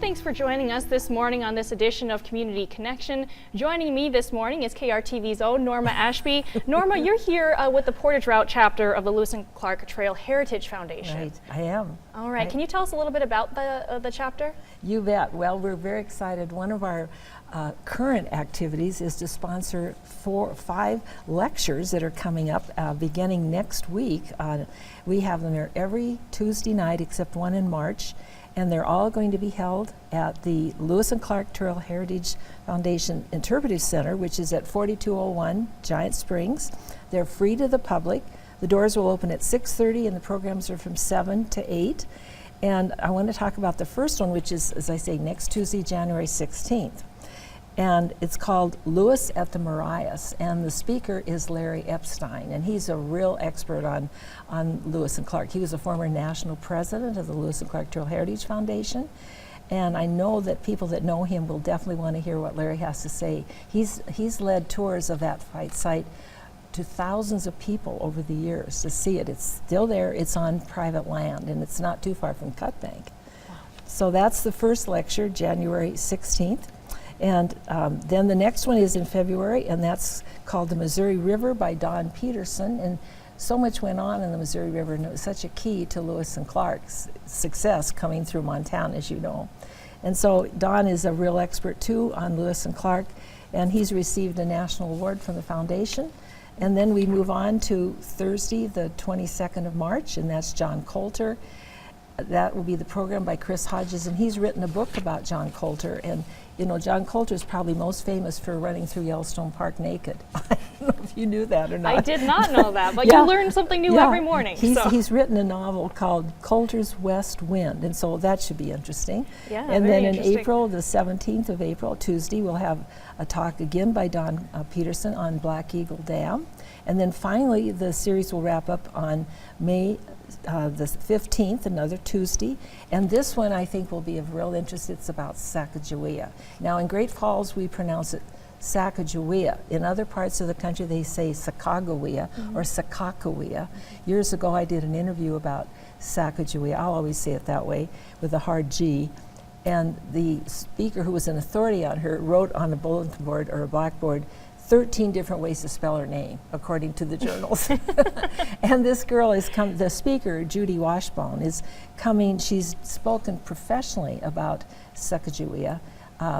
Thanks for joining us this morning on this edition of Community Connection. Joining me this morning is KRTV's own Norma Ashby. Norma, you're here with the Portage Route chapter of the Lewis and Clark Trail Heritage Foundation. Right, I am. All right, can you tell us a little bit about the chapter? You bet. Well, we're very excited. One of our current activities is to sponsor 4 or 5 lectures that are coming up beginning next week. We have them there every Tuesday night except one in March, and they're all going to be held at the Lewis and Clark Trail Heritage Foundation Interpretive Center, which is at 4201 Giant Springs. They're free to the public. The doors will open at 6:30 and the programs are from 7 to 8. And I want to talk about the first one, which is, as I say, next Tuesday, January 16th. And it's called Lewis at the Moriah, and the speaker is Larry Epstein, and he's a real expert on Lewis and Clark. He was a former national president of the Lewis and Clark Trail Heritage Foundation, and I know that people that know him will definitely want to hear what Larry has to say. He's led tours of that site to thousands of people over the years to see it. It's still there, it's on private land, and it's not too far from Cut Bank. Wow. So that's the first lecture, January 16th. And then the next one is in February, and that's called The Missouri River by Don Peterson. And so much went on in the Missouri River, and it was such a key to Lewis and Clark's success coming through Montana, as you know. And so Don is a real expert too on Lewis and Clark, and he's received a national award from the foundation. And then we move on to Thursday, the 22nd of March, and that's John Coulter. That will be the program by Chris Hodges, and he's written a book about John Coulter. And you know, John Coulter is probably most famous for running through Yellowstone Park naked. I don't know if you knew that or not. I did not know that, but you learn something new every morning. He's written a novel called Coulter's West Wind, and so that should be interesting. Yeah, and then in April, the 17th of April, Tuesday, we'll have a talk again by Don Peterson on Black Eagle Dam. And then finally, the series will wrap up on May the 15th, another Tuesday, and this one I think will be of real interest. It's about Sacagawea. Now in Great Falls we pronounce it Sacagawea. In other parts of the country they say Sacagawea or Sakakawea. Years ago I did an interview about Sacagawea. I'll always say it that way with a hard G. And the speaker, who was an authority on her, wrote on a bulletin board or a blackboard 13 different ways to spell her name, according to the journals. And this girl is the speaker, Judy Washburn, is coming. She's spoken professionally about Sacagawea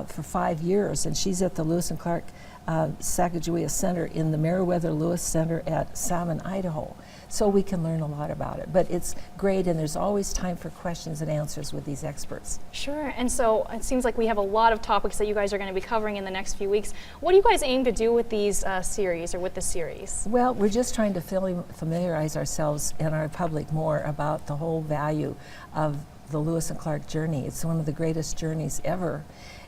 for 5 years, and she's at the Lewis and Clark Sacagawea Center in the Meriwether Lewis Center at Salmon, Idaho. So we can learn a lot about it. But it's great, and there's always time for questions and answers with these experts. Sure, and so it seems like we have a lot of topics that you guys are going to be covering in the next few weeks. What do you guys aim to do with these series, or with the series? Well, we're just trying to familiarize ourselves and our public more about the whole value of the Lewis and Clark journey. It's one of the greatest journeys ever.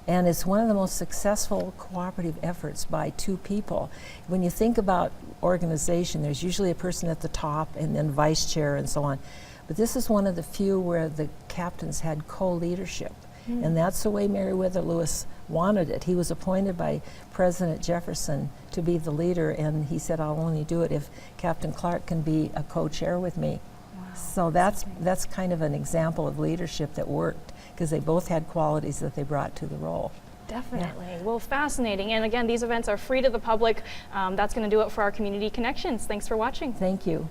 And it's one of the most successful cooperative efforts by 2 people. When you think about organization, there's usually a person at the top and then vice chair and so on. But this is one of the few where the captains had co-leadership. And that's the way Meriwether Lewis wanted it. He was appointed by President Jefferson to be the leader, and he said, I'll only do it if Captain Clark can be a co-chair with me. Wow. So that's kind of an example of leadership that worked, because they both had qualities that they brought to the role. Definitely. Yeah. Well, fascinating. And again, these events are free to the public. That's going to do it for our Community Connections. Thanks for watching. Thank you.